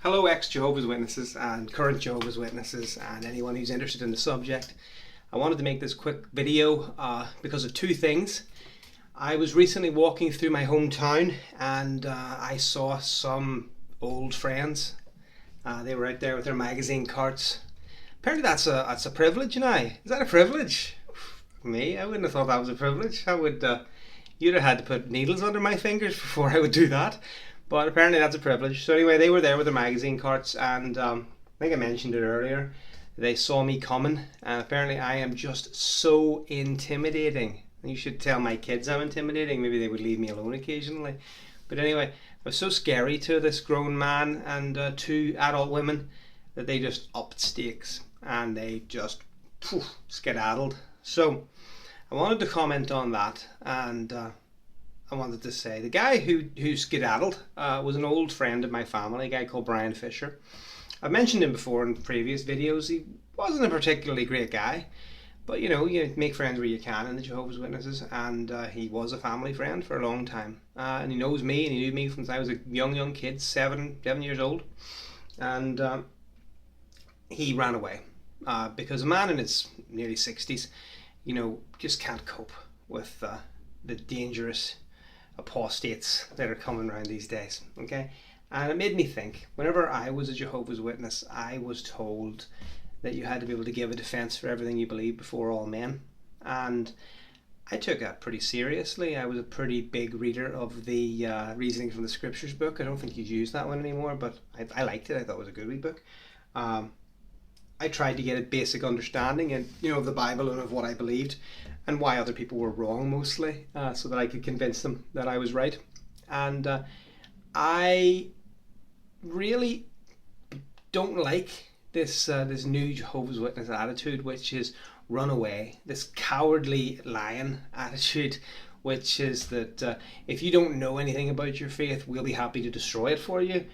Hello ex-Jehovah's Witnesses and current Jehovah's Witnesses and anyone who's interested in the subject. I wanted to make this quick video because of two things. I was recently walking through my hometown and I saw some old friends. They were out there with their magazine carts. Apparently that's a privilege, you know. Is that a privilege? Me? I wouldn't have thought that was a privilege. You'd have had to put needles under my fingers before I would do that. But apparently that's a privilege. So anyway, they were there with their magazine carts and I think I mentioned it earlier. They saw me coming and apparently I am just so intimidating. You should tell my kids I'm intimidating. Maybe they would leave me alone occasionally. But anyway, I was so scary to this grown man and two adult women that they just upped stakes and they just skedaddled. So I wanted to comment on that and I wanted to say the guy who skedaddled was an old friend of my family, a guy called Brian Fisher. I've mentioned him before in previous videos. He wasn't a particularly great guy, but you know, you make friends where you can in the Jehovah's Witnesses, and he was a family friend for a long time. And he knows me, and he knew me since I was a young kid, seven years old. And he ran away because a man in his nearly 60s, you know, just can't cope with the dangerous apostates that are coming around these days. Okay, and it made me think, whenever I was a Jehovah's Witness, I was told that you had to be able to give a defense for everything you believe before all men, and I took that pretty seriously. I was a pretty big reader of the Reasoning from the Scriptures book. I don't think you'd use that one anymore, but I liked it. I thought it was a good wee book. I tried to get a basic understanding and of the Bible and of what I believed and why other people were wrong mostly, so that I could convince them that I was right. And I really don't like this new Jehovah's Witness attitude, which is run away, this cowardly lion attitude, which is that if you don't know anything about your faith, we'll be happy to destroy it for you.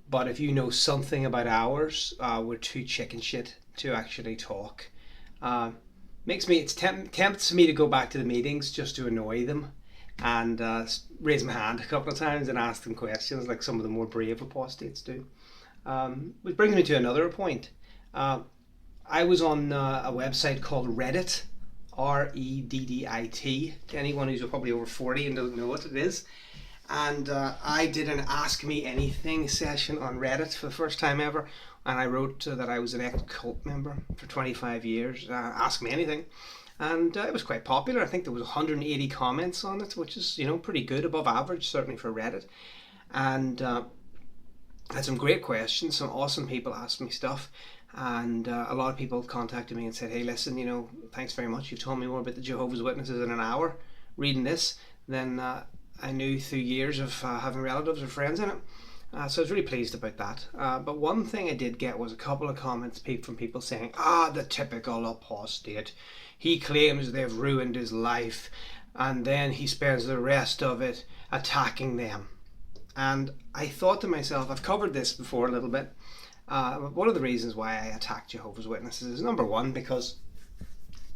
But if you know something about ours, we're too chicken shit to actually talk. Tempts me to go back to the meetings just to annoy them and raise my hand a couple of times and ask them questions like some of the more brave apostates do. Which brings me to another point. I was on a website called Reddit, Reddit. Anyone who's probably over 40 and doesn't know what it is. And I did an Ask Me Anything session on Reddit for the first time ever, and I wrote that I was an ex-cult member for 25 years, Ask Me Anything, and it was quite popular. I think there was 180 comments on it, which is pretty good, above average certainly for Reddit, and had some great questions. Some awesome people asked me stuff, and a lot of people contacted me and said, hey, listen, thanks very much, you've told me more about the Jehovah's Witnesses in an hour reading this than I knew through years of having relatives or friends in it. So I was really pleased about that. But one thing I did get was a couple of comments from people saying, the typical apostate. He claims they've ruined his life and then he spends the rest of it attacking them. And I thought to myself, I've covered this before a little bit. One of the reasons why I attack Jehovah's Witnesses is, number one, because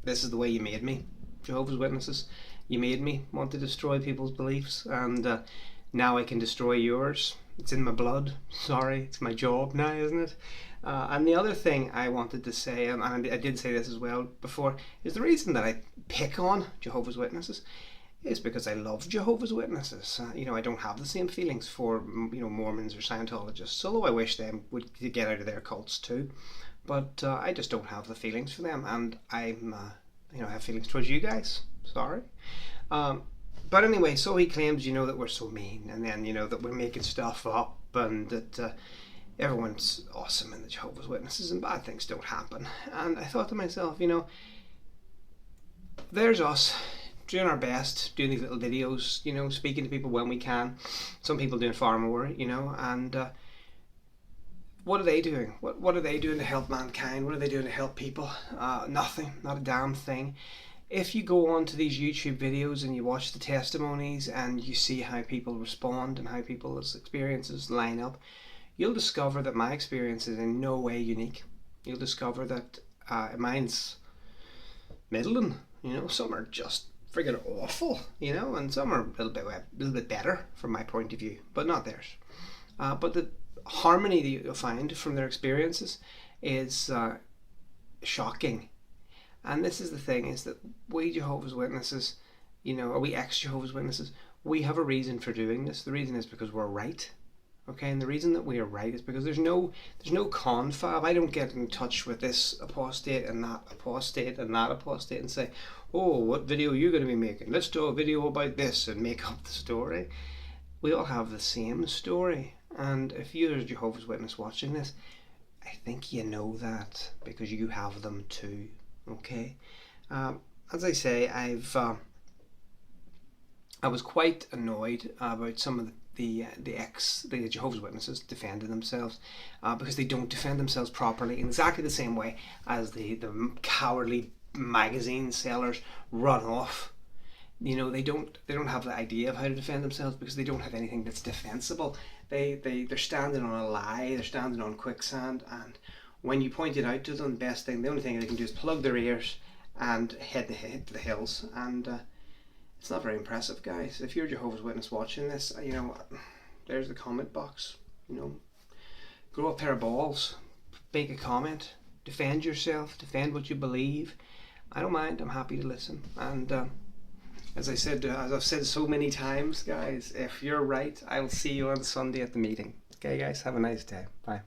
this is the way you made me, Jehovah's Witnesses. You made me want to destroy people's beliefs, and now I can destroy yours. It's in my blood. Sorry, it's my job now, isn't it? And the other thing I wanted to say, and I did say this as well before, is the reason that I pick on Jehovah's Witnesses is because I love Jehovah's Witnesses. I don't have the same feelings for Mormons or Scientologists, although I wish them would get out of their cults too. But I just don't have the feelings for them, and I have feelings towards you guys. Sorry. But anyway, so he claims, that we're so mean, and then, that we're making stuff up, and that everyone's awesome in the Jehovah's Witnesses, and bad things don't happen. And I thought to myself, there's us doing our best, doing these little videos, speaking to people when we can. Some people doing far more, and what are they doing? What are they doing to help mankind? What are they doing to help people? Nothing, not a damn thing. If you go on to these YouTube videos and you watch the testimonies and you see how people respond and how people's experiences line up, you'll discover that my experience is in no way unique. You'll discover that mine's middling. Some are just friggin' awful, and some are a little bit better from my point of view, but not theirs. But the harmony that you'll find from their experiences is shocking. And this is the thing, is that we Jehovah's Witnesses, or we ex-Jehovah's Witnesses, we have a reason for doing this. The reason is because we're right. Okay, and the reason that we are right is because there's no confab. I don't get in touch with this apostate and that apostate and that apostate and say, oh, what video are you going to be making? Let's do a video about this and make up the story. We all have the same story. And if you're a Jehovah's Witness watching this, I think you know that because you have them too. Okay, as I say, I was quite annoyed about some of the Jehovah's Witnesses defending themselves because they don't defend themselves properly in exactly the same way as the cowardly magazine sellers run off. They don't have the idea of how to defend themselves because they don't have anything that's defensible. They're standing on a lie, they're standing on quicksand, and when you point it out to them, the only thing they can do is plug their ears and head to the hills. And it's not very impressive, guys. If you're a Jehovah's Witness watching this, there's the comment box. Grow a pair of balls, make a comment, defend yourself, defend what you believe. I don't mind. I'm happy to listen. And as I've said so many times, guys, if you're right, I'll see you on Sunday at the meeting. Okay, guys, have a nice day. Bye.